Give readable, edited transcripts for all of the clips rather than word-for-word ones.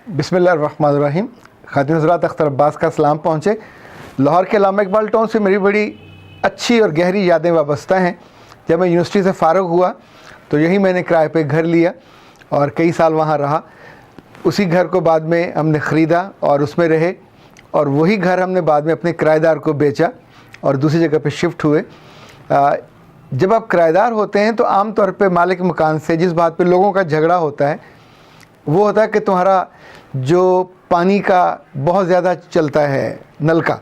बिस्मिल्लाहिर्रहमानिर्रहीम। ख़ातिन हज़रात, अख्तर अब्बास का सलाम पहुँचे। लाहौर के अल्लामा इकबाल टाउन से मेरी बड़ी अच्छी और गहरी यादें वाबस्ता हैं। जब मैं यूनिवर्सिटी से फ़ारुग हुआ तो यही मैंने किराए पे घर लिया और कई साल वहाँ रहा। उसी घर को बाद में हमने ख़रीदा और उसमें रहे, और वही घर हमने बाद में अपने किराएदार को बेचा और दूसरी जगह पे शिफ्ट हुए। जब आप किराएदार होते हैं तो आम तौर पे मालिक मकान से जिस बात पे लोगों का झगड़ा होता है वो होता है कि तुम्हारा जो पानी का बहुत ज़्यादा चलता है नल का,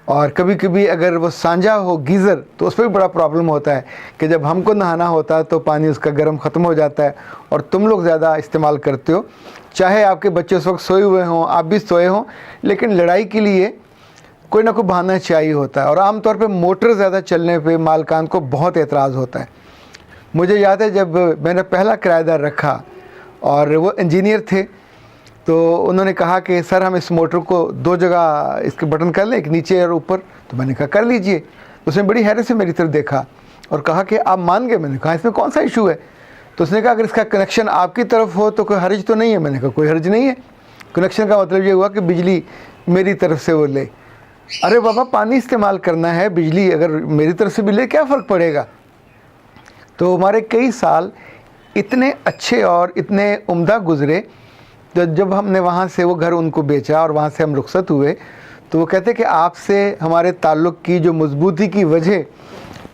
और कभी कभी अगर वो सांझा हो गीज़र तो उस पर भी बड़ा प्रॉब्लम होता है कि जब हमको नहाना होता है तो पानी उसका गर्म ख़त्म हो जाता है और तुम लोग ज़्यादा इस्तेमाल करते हो। चाहे आपके बच्चे उस वक्त सोए हुए हों, आप भी सोए हों, लेकिन लड़ाई के लिए कोई ना कोई बहाना चाहिए होता है। और आम तौर पे मोटर ज़्यादा चलने पे मालकान को बहुत एतराज़ होता है। मुझे याद है जब मैंने पहला किराएदार रखा और वो इंजीनियर थे, तो उन्होंने कहा कि सर हम इस मोटर को दो जगह इसके बटन कर लें, एक नीचे और ऊपर। तो मैंने कहा कर लीजिए। उसने बड़ी हैरत से मेरी तरफ देखा और कहा कि आप मान गए? मैंने कहा इसमें कौन सा इशू है? तो उसने कहा अगर इसका कनेक्शन आपकी तरफ हो तो कोई हर्ज तो नहीं है। मैंने कहा कोई हर्ज नहीं है। कनेक्शन का मतलब ये हुआ कि बिजली मेरी तरफ से वो ले। अरे बाबा, पानी इस्तेमाल करना है, बिजली अगर मेरी तरफ से भी ले क्या फ़र्क पड़ेगा? तो हमारे कई साल इतने अच्छे और इतने उम्दा गुज़रे। तो जब हमने वहाँ से वो घर उनको बेचा और वहाँ से हम रुखसत हुए तो वो कहते कि आपसे हमारे ताल्लुक़ की जो मजबूती की वजह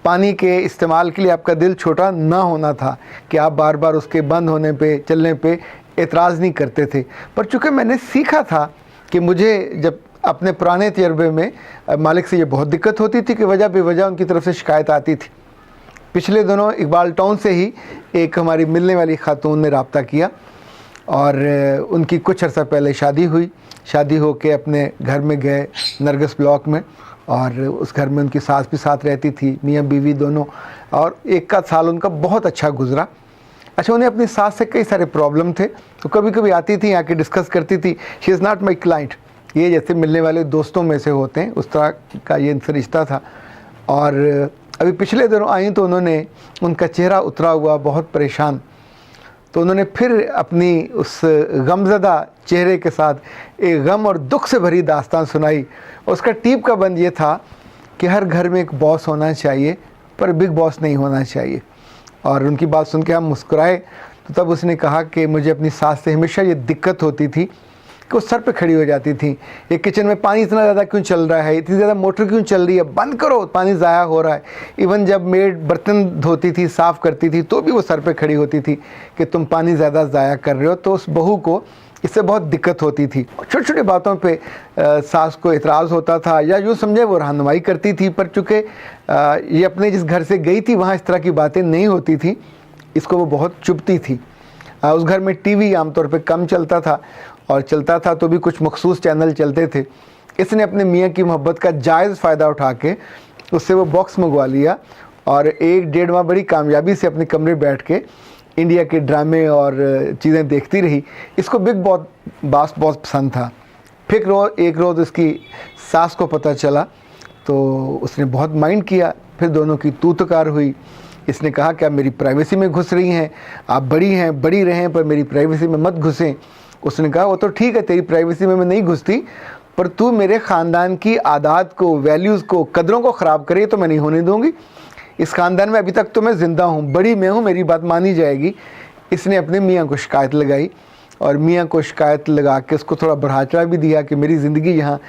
पानी के इस्तेमाल के लिए आपका दिल छोटा ना होना था कि आप बार बार उसके बंद होने पे चलने पे एतराज़ नहीं करते थे। पर चूँकि मैंने सीखा था कि मुझे जब अपने पुराने तजर्बे में मालिक से ये बहुत दिक्कत होती थी कि वजह बेवजह उनकी तरफ से शिकायत आती थी। पिछले दिनों इकबाल टाउन से ही एक हमारी मिलने वाली खातून ने रब्ता किया और उनकी कुछ अर्सा पहले शादी हुई। शादी हो के अपने घर में गए नरगस ब्लॉक में, और उस घर में उनकी सास भी साथ रहती थी, मियाँ बीवी दोनों, और एक का साल उनका बहुत अच्छा गुजरा। अच्छा, उन्हें अपनी सास से कई सारे प्रॉब्लम थे, तो कभी कभी आती थी, आके डिस्कस करती थी। She is not my client, ये जैसे मिलने वाले दोस्तों में से होते हैं उस तरह का ये इनसे रिश्ता था। और अभी पिछले दिनों आई तो उन्होंने, उनका चेहरा उतरा हुआ, बहुत परेशान। तो उन्होंने फिर अपनी उस गमज़दा चेहरे के साथ एक गम और दुख से भरी दास्तान सुनाई। उसका टीप का बंद ये था कि हर घर में एक बॉस होना चाहिए पर बिग बॉस नहीं होना चाहिए। और उनकी बात सुन के हम मुस्कुराए। तो तब उसने कहा कि मुझे अपनी सास से हमेशा ये दिक्कत होती थी कि वो सर पे खड़ी हो जाती थी, ये किचन में पानी इतना ज़्यादा क्यों चल रहा है, इतनी ज़्यादा मोटर क्यों चल रही है, बंद करो, पानी ज़ाया हो रहा है। इवन जब मेड बर्तन धोती थी, साफ़ करती थी, तो भी वो सर पे खड़ी होती थी कि तुम पानी ज़्यादा ज़ाया कर रहे हो। तो उस बहू को इससे बहुत दिक्कत होती थी। छोटी छोटी बातों पे सास को एतराज़ होता था, या यूँ समझे वो रहनुमाई करती थी। पर चूँकि ये अपने जिस घर से गई थी वहाँ इस तरह की बातें नहीं होती थी, इसको वो बहुत चुभती थी। उस घर में टीवी आमतौर पे कम चलता था, और चलता था तो भी कुछ मखसूस चैनल चलते थे। इसने अपने मियाँ की मोहब्बत का जायज़ फ़ायदा उठा के उससे वो बॉक्स मंगवा लिया और एक डेढ़ माह बड़ी कामयाबी से अपने कमरे बैठ के इंडिया के ड्रामे और चीज़ें देखती रही। इसको बिग बॉस बहुत पसंद था। फिर एक रोज़ उसकी सास को पता चला तो उसने बहुत माइंड किया। फिर दोनों की तू तकार हुई। इसने कहा कि आप मेरी प्राइवेसी में घुस रही हैं, आप बड़ी हैं, बड़ी रहें, पर मेरी प्राइवेसी में मत घुसें। उसने कहा वो तो ठीक है, तेरी प्राइवेसी में मैं नहीं घुसती, पर तू मेरे ख़ानदान की आदात को, वैल्यूज़ को, कदरों को ख़राब करे तो मैं नहीं होने दूँगी। इस ख़ानदान में अभी तक तो मैं ज़िंदा हूँ, बड़ी मैं हूँ, मेरी बात मानी जाएगी। इसने अपने मियाँ को शिकायत लगाई और मियाँ को शिकायत लगा के उसको थोड़ा बढ़ा चढ़ा भी दिया कि मेरी ज़िंदगी यहाँ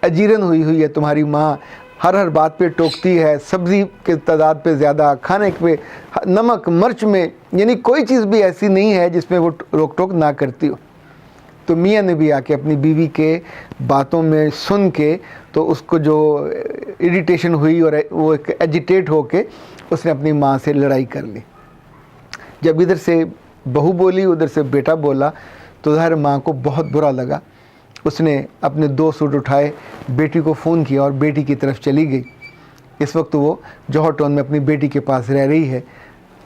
अजीरन हुई है, तुम्हारी माँ हर बात पे टोकती है, सब्ज़ी के तादाद पे ज़्यादा, खाने पे नमक मिर्च में, यानी कोई चीज़ भी ऐसी नहीं है जिसमें वो रोक टोक ना करती हो। तो मियाँ ने भी आके अपनी बीवी के बातों में सुन के तो उसको जो इरिटेशन हुई और वो एक एजिटेट होके उसने अपनी माँ से लड़ाई कर ली। जब इधर से बहू बोली उधर से बेटा बोला तो ज़ाहिर माँ को बहुत बुरा लगा। उसने अपने 2 सूट उठाए, बेटी को फ़ोन किया और बेटी की तरफ चली गई। इस वक्त वो जौहर टाउन में अपनी बेटी के पास रह रही है।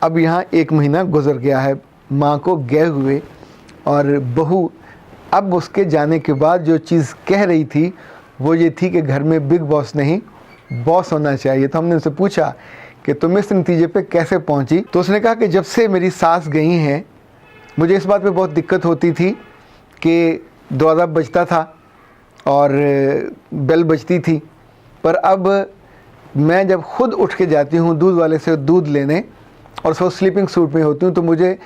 अब यहाँ 1 महीना गुजर गया है माँ को गए हुए, और बहू अब उसके जाने के बाद जो चीज़ कह रही थी वो ये थी कि घर में बिग बॉस नहीं बॉस होना चाहिए। तो हमने उनसे पूछा कि तुम इस नतीजे पे कैसे पहुंची? तो उसने कहा कि जब से मेरी सास गई हैं मुझे इस बात पे बहुत दिक्कत होती थी कि दरवाज़ा बजता था और बेल बजती थी, पर अब मैं जब खुद उठ के जाती हूँ दूध वाले से दूध लेने और सब स्लीपिंग सूट में होती हूँ तो मुझे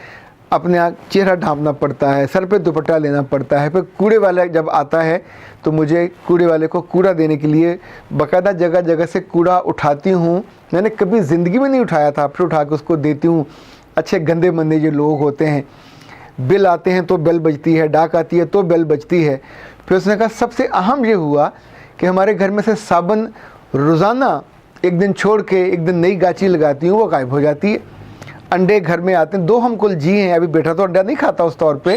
अपने आप चेहरा ढांपना पड़ता है, सर पे दुपट्टा लेना पड़ता है। फिर कूड़े वाला जब आता है तो मुझे कूड़े वाले को कूड़ा देने के लिए बाकायदा जगह जगह से कूड़ा उठाती हूँ। मैंने कभी ज़िंदगी में नहीं उठाया था, फिर उठा के उसको देती हूँ। अच्छे गंदे मंदे जो लोग होते हैं, बिल आते हैं तो बेल बजती है, डाक आती है तो बेल बजती है। फिर उसने कहा सबसे अहम ये हुआ कि हमारे घर में से साबुन रोज़ाना एक दिन छोड़ के एक दिन नई गाची लगाती हूँ, वो गायब हो जाती है। अंडे घर में आते हैं, 2 हम कुल जी हैं, अभी बेटा तो अंडा नहीं खाता उस तौर पे,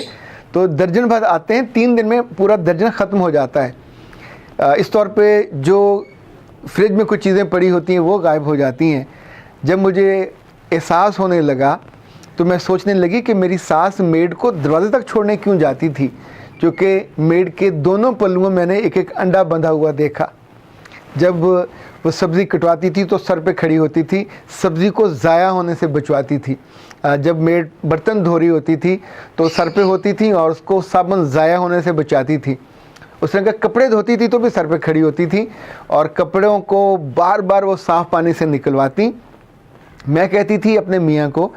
तो दर्जन भर आते हैं, 3 दिन में पूरा दर्जन ख़त्म हो जाता है। इस तौर पे जो फ्रिज में कुछ चीज़ें पड़ी होती हैं वो गायब हो जाती हैं। जब मुझे एहसास होने लगा तो मैं सोचने लगी कि मेरी सास मेड को दरवाजे तक छोड़ने क्यों जाती थी, क्योंकि मेड के दोनों पल्लुओं में मैंने एक एक अंडा बंधा हुआ देखा। जब वो सब्ज़ी कटवाती थी तो सर पे खड़ी होती थी, सब्ज़ी को ज़ाया होने से बचवाती थी। जब मेड बर्तन धो रही होती थी तो सर पे होती थी और उसको साबुन ज़ाया होने से बचाती थी। उसने कहा कपड़े धोती थी तो भी सर पे खड़ी होती थी और कपड़ों को बार बार वो साफ़ पानी से निकलवाती। मैं कहती थी अपने मियाँ को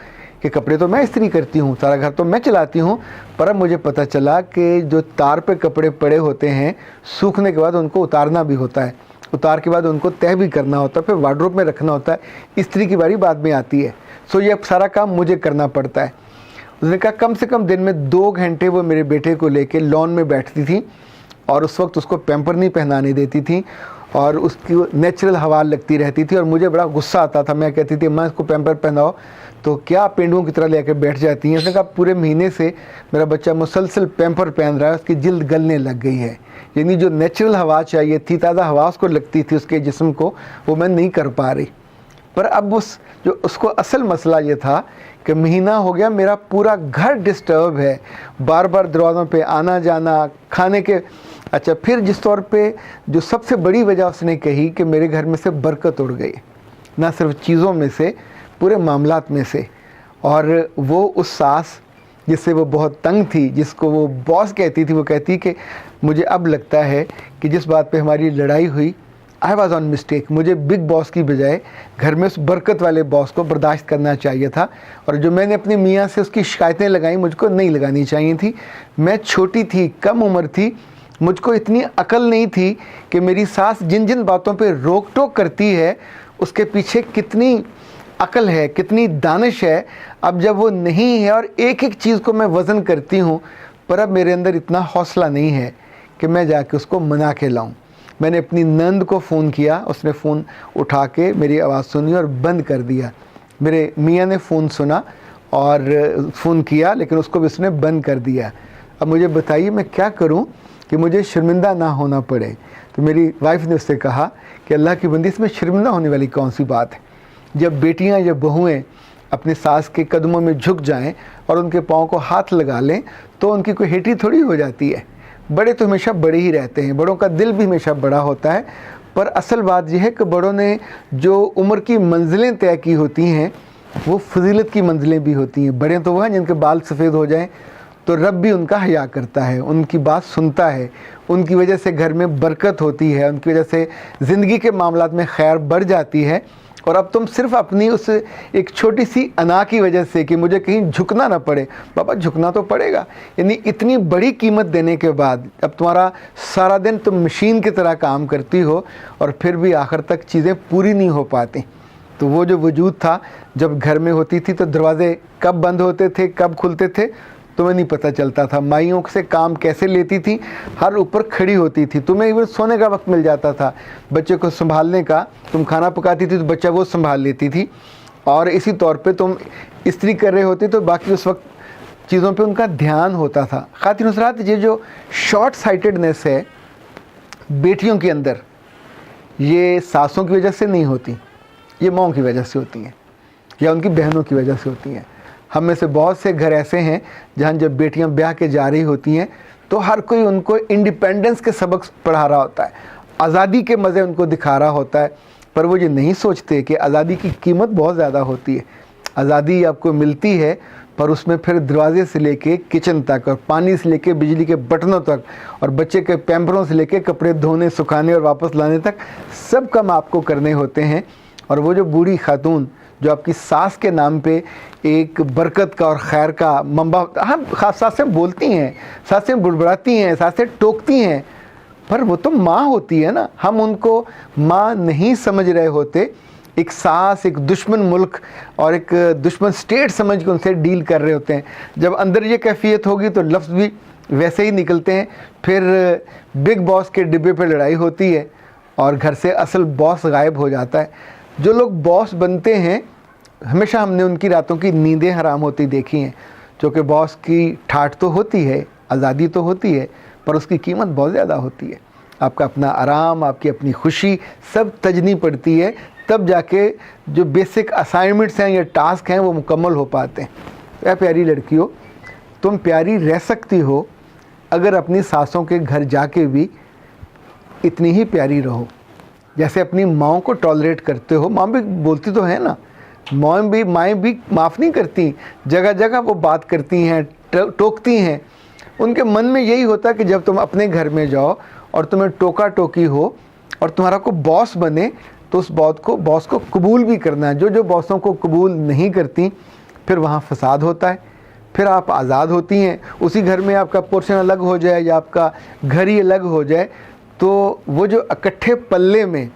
कि कपड़े तो मैं इस्त्री करती हूँ, सारा घर तो मैं चलाती हूँ, पर अब मुझे पता चला कि जो तार पे कपड़े पड़े होते हैं सूखने के बाद उनको उतारना भी होता है, उतार के बाद उनको तह भी करना होता है, फिर वार्डरोब में रखना होता है, इस्त्री की बारी बाद में आती है। सो ये सारा काम मुझे करना पड़ता है। उसने कहा कम से कम दिन में 2 घंटे वो मेरे बेटे को लेके लॉन में बैठती थी और उस वक्त उसको पैम्पर नहीं पहनाने देती थी और उसकी नेचुरल हवा लगती रहती थी और मुझे बड़ा गुस्सा आता था। मैं कहती थी माँ इसको पैम्पर पहनाओ, तो क्या पेंडुओं की तरह लेकर बैठ जाती हैं। उसने कहा पूरे महीने से मेरा बच्चा मुसलसल पैम्पर पहन रहा है, उसकी जिल्द गलने लग गई है, यानी जो नेचुरल हवा चाहिए थी, ताज़ा हवा उसको लगती थी उसके जिस्म को, वो मैं नहीं कर पा रही। पर अब उसको असल मसला ये था कि महीना हो गया मेरा पूरा घर डिस्टर्ब है, बार बार दरवाज़ों पे आना जाना, खाने के। अच्छा, फिर जिस तौर पे जो सबसे बड़ी वजह उसने कही कि मेरे घर में से बरकत उड़ गई, ना सिर्फ चीज़ों में से, पूरे मामलात में से। और वो उस सास जिससे वो बहुत तंग थी, जिसको वो बॉस कहती थी, वो कहती कि मुझे अब लगता है कि जिस बात पे हमारी लड़ाई हुई आई वॉज ऑन मिस्टेक, मुझे बिग बॉस की बजाय घर में उस बरकत वाले बॉस को बर्दाश्त करना चाहिए था, और जो मैंने अपनी मियाँ से उसकी शिकायतें लगाई मुझको नहीं लगानी चाहिए थी। मैं छोटी थी, कम उम्र थी, मुझको इतनी अकल नहीं थी कि मेरी सास जिन जिन बातों पे रोक टोक करती है उसके पीछे कितनी अकल है, कितनी दानिश है। अब जब वो नहीं है और एक एक चीज़ को मैं वज़न करती हूँ, पर अब मेरे अंदर इतना हौसला नहीं है कि मैं जाके उसको मना के लाऊं। मैंने अपनी नंद को फ़ोन किया, उसने फ़ोन उठा के मेरी आवाज़ सुनी और बंद कर दिया। मेरे मियाँ ने फ़ोन सुना और फ़ोन किया, लेकिन उसको भी उसने बंद कर दिया। अब मुझे बताइए मैं क्या करूं कि मुझे शर्मिंदा ना होना पड़े। तो मेरी वाइफ ने उससे कहा कि अल्लाह की बंदी, इसमें शर्मिंदा होने वाली कौन सी बात है। जब बेटियां या बहुएं अपने सास के कदमों में झुक जाएं और उनके पाँव को हाथ लगा लें तो उनकी कोई हेटी थोड़ी हो जाती है। बड़े तो हमेशा बड़े ही रहते हैं, बड़ों का दिल भी हमेशा बड़ा होता है, पर असल बात यह है कि बड़ों ने जो उम्र की मंजिलें तय की होती हैं वो फजीलत की मंजिलें भी होती हैं। बड़े तो वो हैं जिनके बाल सफ़ेद हो जाएं तो रब भी उनका हया करता है, उनकी बात सुनता है, उनकी वजह से घर में बरकत होती है, उनकी वजह से ज़िंदगी के मामलात में खैर बढ़ जाती है। और अब तुम सिर्फ अपनी उस एक छोटी सी अना की वजह से कि मुझे कहीं झुकना ना पड़े, बाबा झुकना तो पड़ेगा, यानी इतनी बड़ी कीमत देने के बाद अब तुम्हारा सारा दिन तुम मशीन की तरह काम करती हो और फिर भी आखिर तक चीज़ें पूरी नहीं हो पाती। तो वो जो वजूद था जब घर में होती थी तो दरवाजे कब बंद होते थे कब खुलते थे तुम्हें नहीं पता चलता था। माइयों से काम कैसे लेती थी, हर ऊपर खड़ी होती थी। तुम्हें इवन सोने का वक्त मिल जाता था, बच्चे को संभालने का, तुम खाना पकाती थी तो बच्चा वो संभाल लेती थी। और इसी तौर पे तुम इस्त्री कर रहे होते तो बाकी उस वक्त चीज़ों पे उनका ध्यान होता था। ख़ातिन हज़रात, ये जो शॉर्ट साइटेडनेस है बेटियों के अंदर, ये सासों की वजह से नहीं होती, ये माँओं की वजह से होती हैं या उनकी बहनों की वजह से होती हैं। हम में से बहुत से घर ऐसे हैं जहाँ जब बेटियां ब्याह के जा रही होती हैं तो हर कोई उनको इंडिपेंडेंस के सबक पढ़ा रहा होता है, आज़ादी के मज़े उनको दिखा रहा होता है, पर वो ये नहीं सोचते कि आज़ादी की कीमत बहुत ज़्यादा होती है। आज़ादी आपको मिलती है पर उसमें फिर दरवाजे से लेके किचन तक और पानी से लेके बिजली के बटनों तक और बच्चे के पैम्परों से लेके कपड़े धोने, सुखाने और वापस लाने तक सब काम आपको करने होते हैं। और वो जो बूढ़ी खातून जो आपकी सास के नाम पे एक बरकत का और खैर का मंबा, हम सासें बोलती हैं, सासें बुड़बड़ाती हैं, सासें टोकती हैं, पर वो तो माँ होती है ना, हम उनको माँ नहीं समझ रहे होते। एक सास एक दुश्मन मुल्क और एक दुश्मन स्टेट समझ के उनसे डील कर रहे होते हैं। जब अंदर ये कैफियत होगी तो लफ्ज़ भी वैसे ही निकलते हैं। फिर बिग बॉस के डिब्बे पे लड़ाई होती है और घर से असल बॉस गायब हो जाता है। जो लोग बॉस बनते हैं हमेशा हमने उनकी रातों की नींदें हराम होती देखी हैं, क्योंकि बॉस की ठाठ तो होती है, आज़ादी तो होती है, पर उसकी कीमत बहुत ज़्यादा होती है। आपका अपना आराम, आपकी अपनी खुशी सब तजनी पड़ती है, तब जाके जो बेसिक असाइनमेंट्स हैं या टास्क हैं वो मुकम्मल हो पाते हैं। या प्यारी लड़कियों, तुम प्यारी रह सकती हो अगर अपनी सासों के घर जाके भी इतनी ही प्यारी रहो जैसे अपनी माँओं को टॉलरेट करते हो। माँ भी बोलती तो है ना, माएँ भी माफ़ नहीं करती, जगह जगह वो बात करती हैं, टोकती हैं। उनके मन में यही होता है कि जब तुम अपने घर में जाओ और तुम्हें टोका टोकी हो और तुम्हारा को बॉस बने तो उस बॉस को कबूल भी करना है। जो बॉसों को कबूल नहीं करती फिर वहाँ फसाद होता है, फिर आप आज़ाद होती हैं। उसी घर में आपका पोर्शन अलग हो जाए या आपका घर ही अलग हो जाए तो वो जो इकट्ठे पल्ले में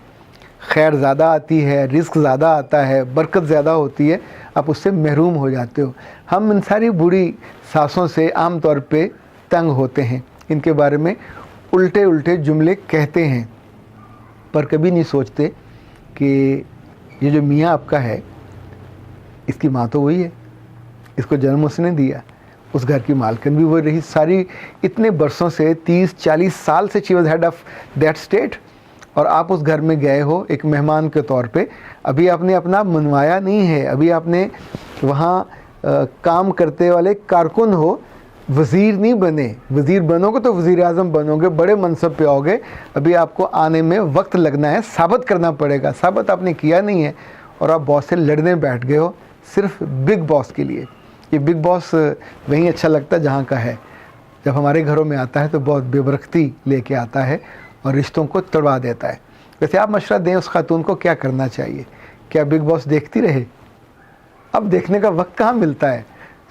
खैर ज़्यादा आती है, रिस्क ज़्यादा आता है, बरकत ज़्यादा होती है, आप उससे महरूम हो जाते हो। हम इन सारी बूढ़ी सासों से आम तौर पे तंग होते हैं, इनके बारे में उल्टे उल्टे जुमले कहते हैं, पर कभी नहीं सोचते कि ये जो मियाँ आपका है इसकी माँ तो वही है, इसको जन्म उसने दिया, उस घर की मालकिन भी वही रही सारी इतने बरसों से, 30-40 साल से she was head of that state. और आप उस घर में गए हो एक मेहमान के तौर पे, अभी आपने अपना मनवाया नहीं है, अभी आपने वहाँ काम करते वाले कारकुन हो, वज़ीर नहीं बने। वज़ीर बनोगे तो वज़ीर आज़म बनोगे, बड़े मनसब पे आओगे, अभी आपको आने में वक्त लगना है, साबित करना पड़ेगा। साबित आपने किया नहीं है और आप बॉस से लड़ने बैठ गए हो सिर्फ बिग बॉस के लिए। ये बिग बॉस वहीं अच्छा लगता है जहाँ का है, जब हमारे घरों में आता है तो बहुत बेबरकती लेके आता है और रिश्तों को तोड़वा देता है। वैसे आप मशवरा दें उस खातून को क्या करना चाहिए? क्या बिग बॉस देखती रहे? अब देखने का वक्त कहाँ मिलता है,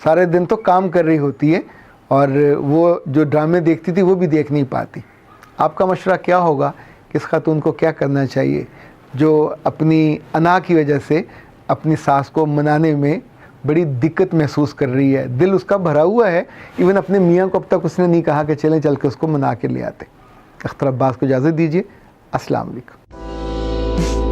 सारे दिन तो काम कर रही होती है और वो जो ड्रामे देखती थी वो भी देख नहीं पाती। आपका मशवरा क्या होगा कि इस खातून को क्या करना चाहिए जो अपनी अना की वजह से अपनी सास को मनाने में बड़ी दिक्कत महसूस कर रही है? दिल उसका भरा हुआ है, इवन अपने मियाँ को अब तक उसने नहीं कहा कि चलें चल के उसको मना के ले आते। अख्तर अब्बास को इजाज़त दीजिए। अस्सलाम वालेकुम।